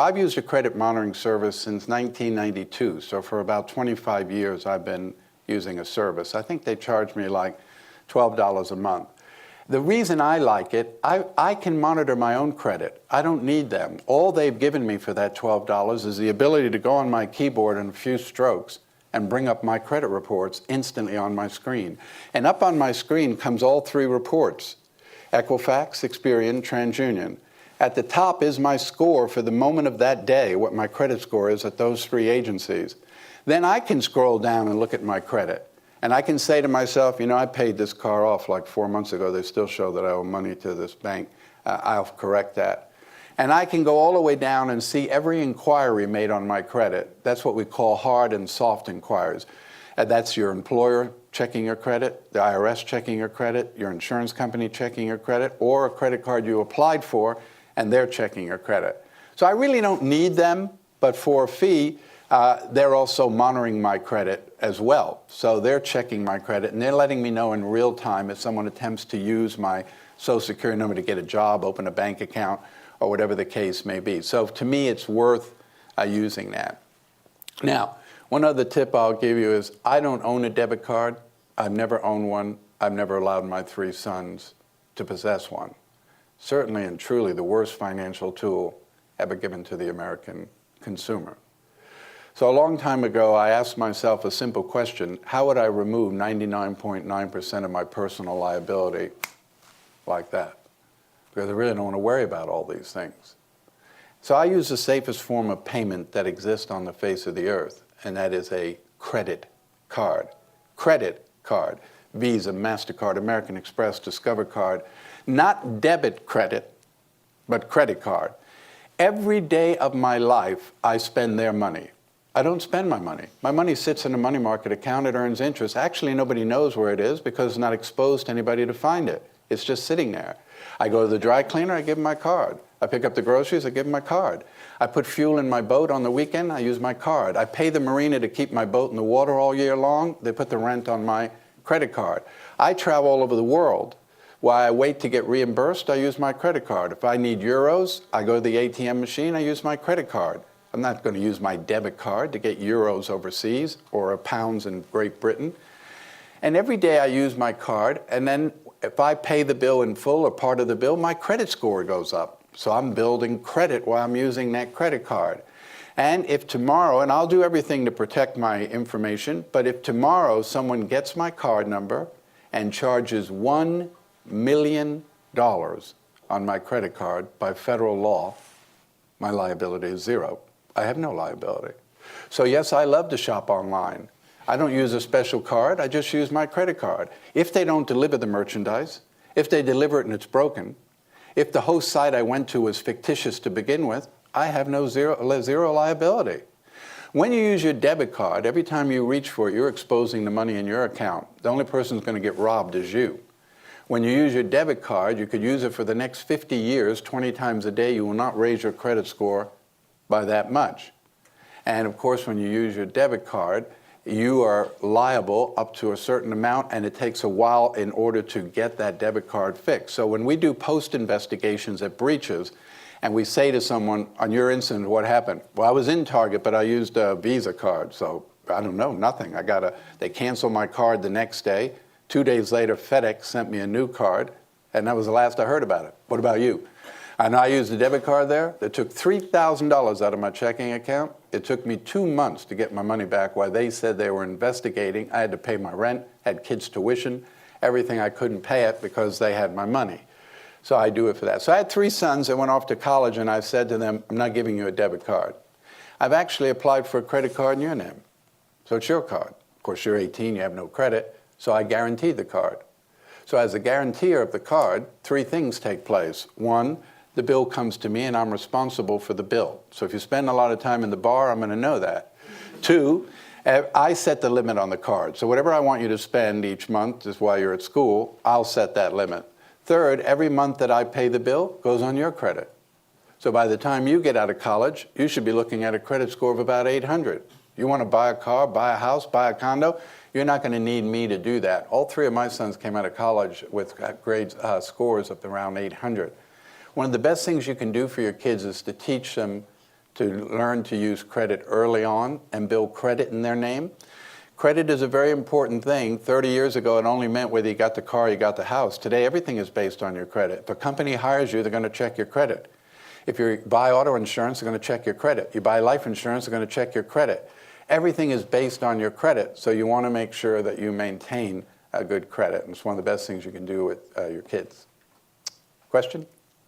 I've used a credit monitoring service since 1992, so for about 25 years I've been using a service. I think they charge me like $12 a month. The reason I like it, I can monitor my own credit. I don't need them. All they've given me for that $12 is the ability to go on my keyboard in a few strokes and bring up my credit reports instantly on my screen. And up on my screen comes all three reports: Equifax, Experian, TransUnion. At the top is my score for the moment of that day, what my credit score is at those three agencies. Then I can scroll down and look at my credit. And I can say to myself, you know, I paid this car off like 4 months ago. They still show that I owe money to this bank. I'll correct that. And I can go all the way down and see every inquiry made on my credit. That's what we call hard and soft inquiries. That's your employer checking your credit, the IRS checking your credit, your insurance company checking your credit, or a credit card you applied for, and they're checking your credit. So I really don't need them, but for a fee, they're also monitoring my credit as well. So they're checking my credit, and they're letting me know in real time if someone attempts to use my Social Security number to get a job, open a bank account, or whatever the case may be. So to me, it's worth using that. Now, one other tip I'll give you is I don't own a debit card. I've never owned one. I've never allowed my 3 sons to possess one. Certainly and truly the worst financial tool ever given to the American consumer. So a long time ago, I asked myself a simple question: how would I remove 99.9% of my personal liability like that? Because I really don't want to worry about all these things. So I use the safest form of payment that exists on the face of the earth, and that is a credit card. Credit card. Visa, MasterCard, American Express, Discover card. Not debit credit, but credit card. Every day of my life, I spend their money. I don't spend my money. My money sits in a money market account. It earns interest. Actually, nobody knows where it is because it's not exposed to anybody to find it. It's just sitting there. I go to the dry cleaner, I give them my card. I pick up the groceries, I give them my card. I put fuel in my boat on the weekend, I use my card. I pay the marina to keep my boat in the water all year long. They put the rent on my credit card. I travel all over the world. While I wait to get reimbursed, I use my credit card. If I need euros, I go to the ATM machine, I use my credit card. I'm not going to use my debit card to get euros overseas or pounds in Great Britain. And every day I use my card, and then if I pay the bill in full or part of the bill, my credit score goes up. So I'm building credit while I'm using that credit card. And if tomorrow, and I'll do everything to protect my information, but if tomorrow someone gets my card number and charges $1 million on my credit card by federal law, my liability is zero. I have no liability. So yes, I love to shop online. I don't use a special card, I just use my credit card. If they don't deliver the merchandise, if they deliver it and it's broken, if the host site I went to was fictitious to begin with, I have zero liability. When you use your debit card, every time you reach for it, you're exposing the money in your account. The only person who's going to get robbed is you. When you use your debit card, you could use it for the next 50 years, 20 times a day. You will not raise your credit score by that much. And of course, when you use your debit card, you are liable up to a certain amount, and it takes a while in order to get that debit card fixed. So when we do post-investigations at breaches, and we say to someone, on your incident, what happened? Well, I was in Target, but I used a Visa card, so I don't know, nothing. They canceled my card the next day. 2 days later, FedEx sent me a new card, and that was the last I heard about it. What about you? And I used a debit card there that took $3,000 out of my checking account. It took me 2 months to get my money back while they said they were investigating. I had to pay my rent, had kids' tuition, everything. I couldn't pay it because they had my money. So I do it for that. So I had 3 sons that went off to college, and I said to them, I'm not giving you a debit card. I've actually applied for a credit card in your name. So it's your card. Of course, you're 18, you have no credit, so I guaranteed the card. So as a guarantor of the card, 3 things take place. 1, the bill comes to me and I'm responsible for the bill. So if you spend a lot of time in the bar, I'm going to know that. 2, I set the limit on the card. So whatever I want you to spend each month, just while you're at school, I'll set that limit. 3rd, every month that I pay the bill goes on your credit. So by the time you get out of college, you should be looking at a credit score of about 800. You want to buy a car, buy a house, buy a condo, you're not going to need me to do that. All 3 of my sons came out of college with scores of around 800. One of the best things you can do for your kids is to teach them to learn to use credit early on and build credit in their name. Credit is a very important thing. 30 years ago, it only meant whether you got the car or you got the house. Today, everything is based on your credit. If a company hires you, they're going to check your credit. If you buy auto insurance, they're going to check your credit. You buy life insurance, they're going to check your credit. Everything is based on your credit, so you want to make sure that you maintain a good credit. And it's one of the best things you can do with your kids. Question?